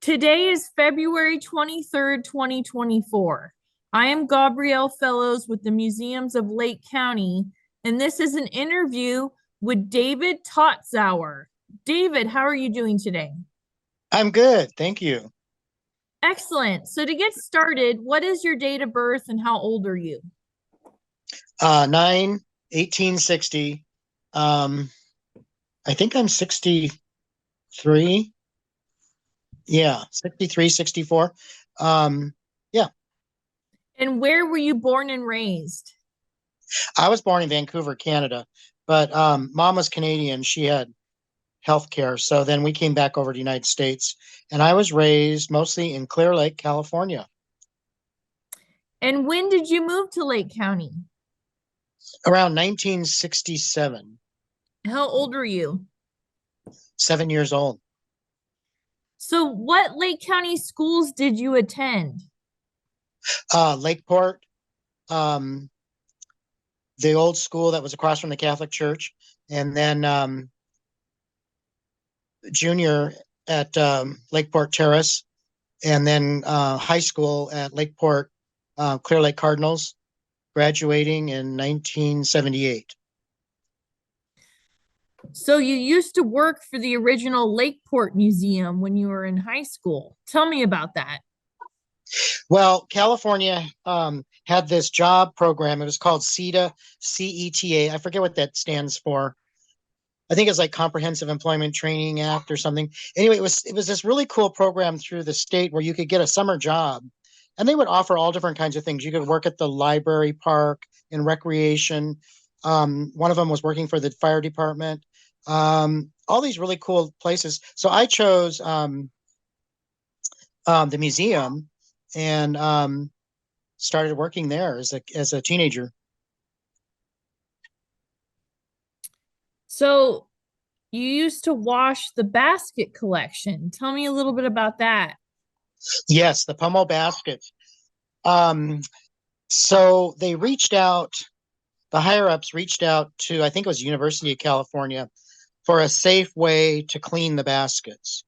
Today is February 23rd, 2024. I am Gabriele Fellows with the Museums of Lake County, and this is an interview with David Totzauer. David, how are you doing today? I'm good, thank you. Excellent. So to get started, what is your date of birth and how old are you? 9, 1860. Um, I think I'm 63. Yeah, 63, 64. Yeah, And where were you born and raised? I was born in Vancouver, Canada, but mom was Canadian. She had health care. So then we came back over to the United States, and I was raised mostly in Clear Lake, California, And when did you move to Lake County? around 1967, How old are you? 7 years old. So what Lake County schools did you attend? Lakeport, um, the old school that was across from the Catholic Church, and then junior at Lakeport Terrace, and then high school at Lakeport Clear Lake Cardinals, graduating in 1978. So you used to work for the original Lakeport Museum when you were in high school. Tell me about that. Well, California had this job program. It was called CETA, CETA. I forget what that stands for. I think it's like Comprehensive Employment Training Act or something. Anyway, it was this really cool program through the state where you could get a summer job, and they would offer all different kinds of things. You could work at the library, park, in recreation. One of them was working for the fire department. All these really cool places. So I chose the museum and started working there as a teenager. So you used to wash the basket collection. Tell me a little bit about that. Yes, the pummel baskets. Um, so they reached out, the higher ups reached out to, I think it was University of California, for a safe way to clean the baskets.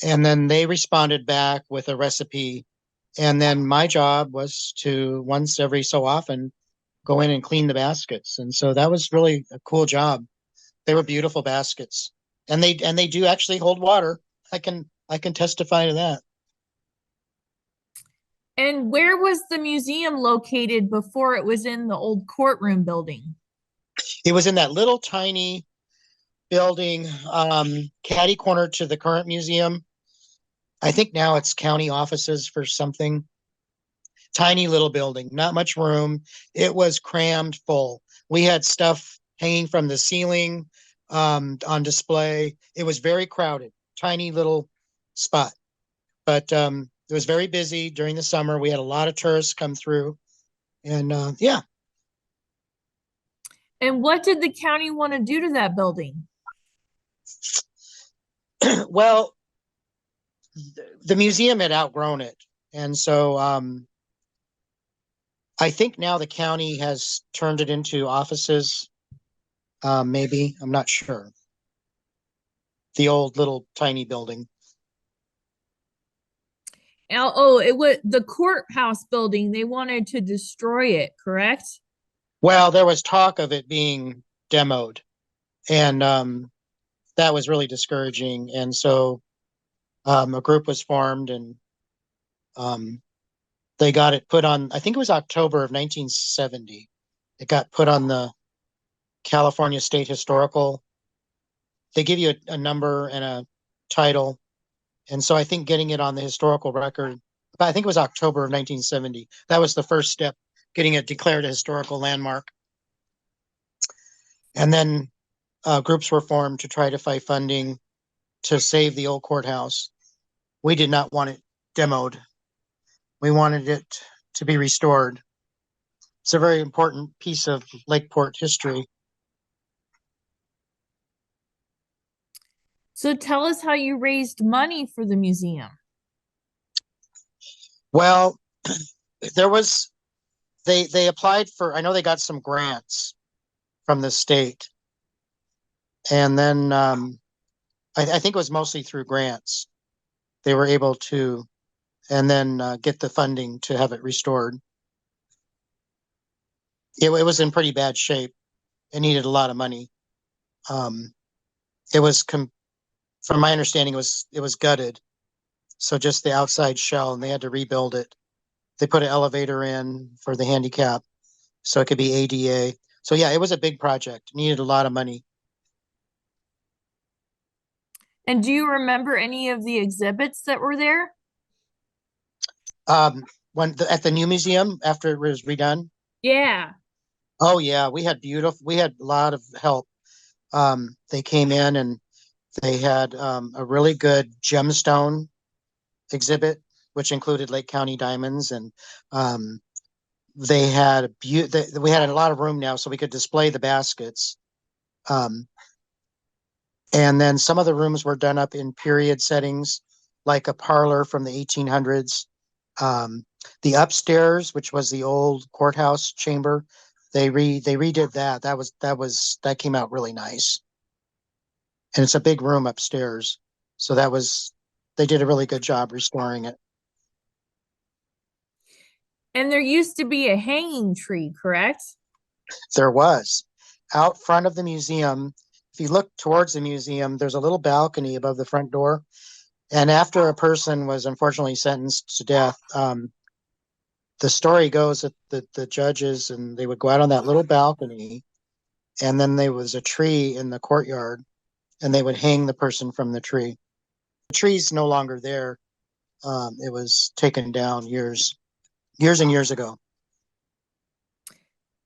And then they responded back with a recipe. And then my job was to once every so often go in and clean the baskets. And so that was really a cool job. They were beautiful baskets. And they do actually hold water. I can testify to that. And where was the museum located before it was in the old courtroom building? It was in that little tiny building, catty corner to the current museum. I think now it's county offices for something. Tiny little building, not much room. It was crammed full. We had stuff hanging from the ceiling, on display. It was very crowded, tiny little spot. But it was very busy during the summer. We had a lot of tourists come through. And yeah, And what did the county want to do to that building? well, the museum had outgrown it. And so I think now the county has turned it into offices. Maybe, I'm not sure. The old little tiny building. Oh, it was the courthouse building. They wanted to destroy it, correct? Well, there was talk of it being demoed, and that was really discouraging. And so a group was formed, and um, they got it put on, I think it was October of 1970. It got put on the California State Historical. They give you a number and a title. And so I think getting it on the historical record, I think it was October of 1970. That was the first step, getting it declared a historical landmark. And then groups were formed to try to find funding to save the old courthouse. We did not want it demoed. We wanted it to be restored. It's a very important piece of Lakeport history. So tell us how you raised money for the museum. Well, there was they applied for, I know they got some grants from the state, and then I think it was mostly through grants. they were able to, and then get the funding to have it restored. It was in pretty bad shape. It needed a lot of money. Um, it was, from my understanding, it was gutted. So just the outside shell, and they had to rebuild it. They put an elevator in for the handicap, so it could be ADA. So yeah, it was a big project. It needed a lot of money. And do you remember any of the exhibits that were there? Um, at the new museum after it was redone. Yeah. Oh yeah, we had a lot of help. They came in and they had a really good gemstone exhibit, which included Lake County diamonds, and um, they had we had a lot of room now, so we could display the baskets. Um, and then some of the rooms were done up in period settings, like a parlor from the 1800s. Um, the upstairs, which was the old courthouse chamber, they redid that. That came out really nice, and it's a big room upstairs. So they did a really good job restoring it. And there used to be a hanging tree, correct? There was out front of the museum. If you look towards the museum, there's a little balcony above the front door. And after a person was unfortunately sentenced to death, the story goes that the judges and they would go out on that little balcony, and then there was a tree in the courtyard, and they would hang the person from the tree. The tree's no longer there. It was taken down years and years ago.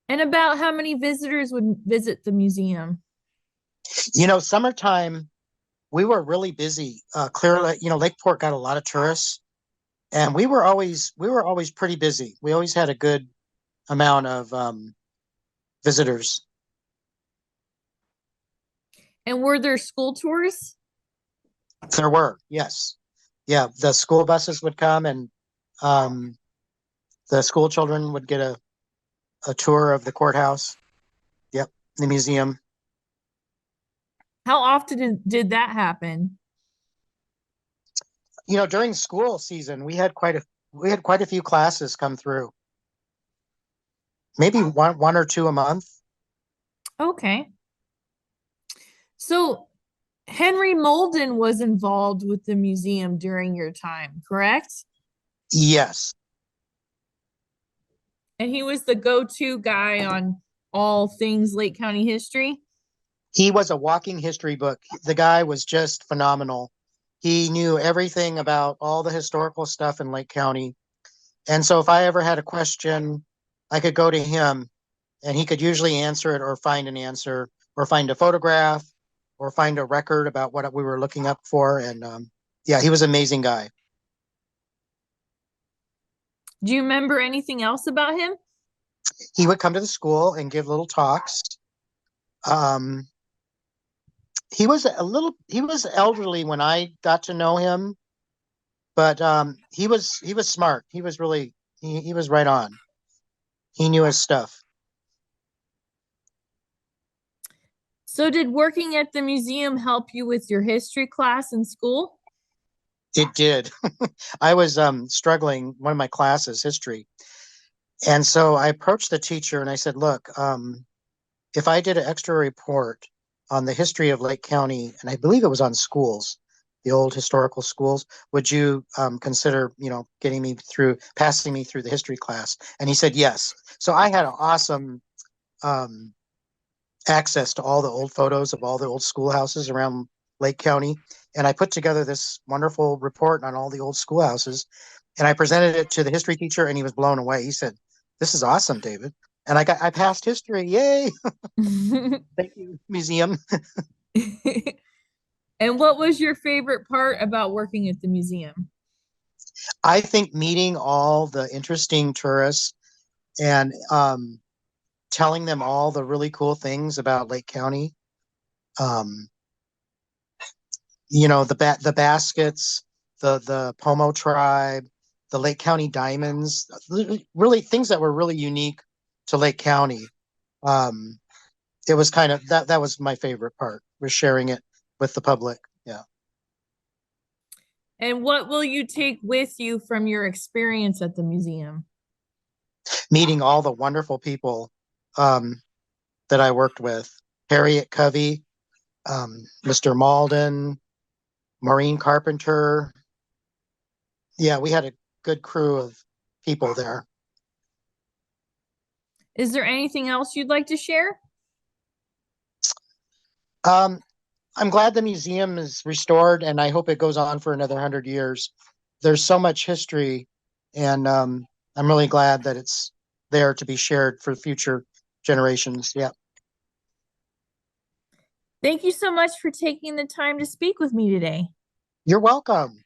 And about how many visitors would visit the museum? Summertime, we were really busy. Clearly, Lakeport got a lot of tourists, and we were always pretty busy. We always had a good amount of visitors. And were there school tours? There were, yes, yeah. The school buses would come, and um, the school children would get a tour of the courthouse. Yep, the museum. How often did that happen? During school season, we had quite a few classes come through. Maybe one or two a month. Okay. So Henry Molden was involved with the museum during your time, correct? Yes, And he was the go-to guy on all things Lake County history. he was a walking history book. The guy was just phenomenal. He knew everything about all the historical stuff in Lake County. And so if I ever had a question, I could go to him, and he could usually answer it or find an answer or find a photograph or find a record about what we were looking up for. And yeah, he was an amazing guy. Do you remember anything else about him? He would come to the school and give little talks. Um, he was elderly when I got to know him, but he was smart. He was right on. He knew his stuff. So did working at the museum help you with your history class in school? It did. I was struggling one of my classes, history. And so I approached the teacher and I said, look, if I did an extra report on the history of Lake County, and I believe it was on schools, the old historical schools, would you consider, passing me through the history class? And he said yes. So I had an awesome um, access to all the old photos of all the old schoolhouses around Lake County. And I put together this wonderful report on all the old schoolhouses. And I presented it to the history teacher, and he was blown away. He said, "This is awesome, David." And I passed history. Yay. Thank you, museum. And what was your favorite part about working at the museum? I think meeting all the interesting tourists and telling them all the really cool things about Lake County. Um, the baskets, the Pomo tribe, the Lake County diamonds, really things that were really unique to Lake County. Um, it was kind of that was my favorite part, was sharing it with the public. Yeah. And what will you take with you from your experience at the museum? Meeting all the wonderful people um, that I worked with. Harriet Covey, Mr. Malden, Maureen Carpenter. Yeah, we had a good crew of people there. Is there anything else you'd like to share? Um, I'm glad the museum is restored, and I hope it goes on for another 100 years. There's so much history, and I'm really glad that it's there to be shared for future generations. Yeah. Thank you so much for taking the time to speak with me today. You're welcome.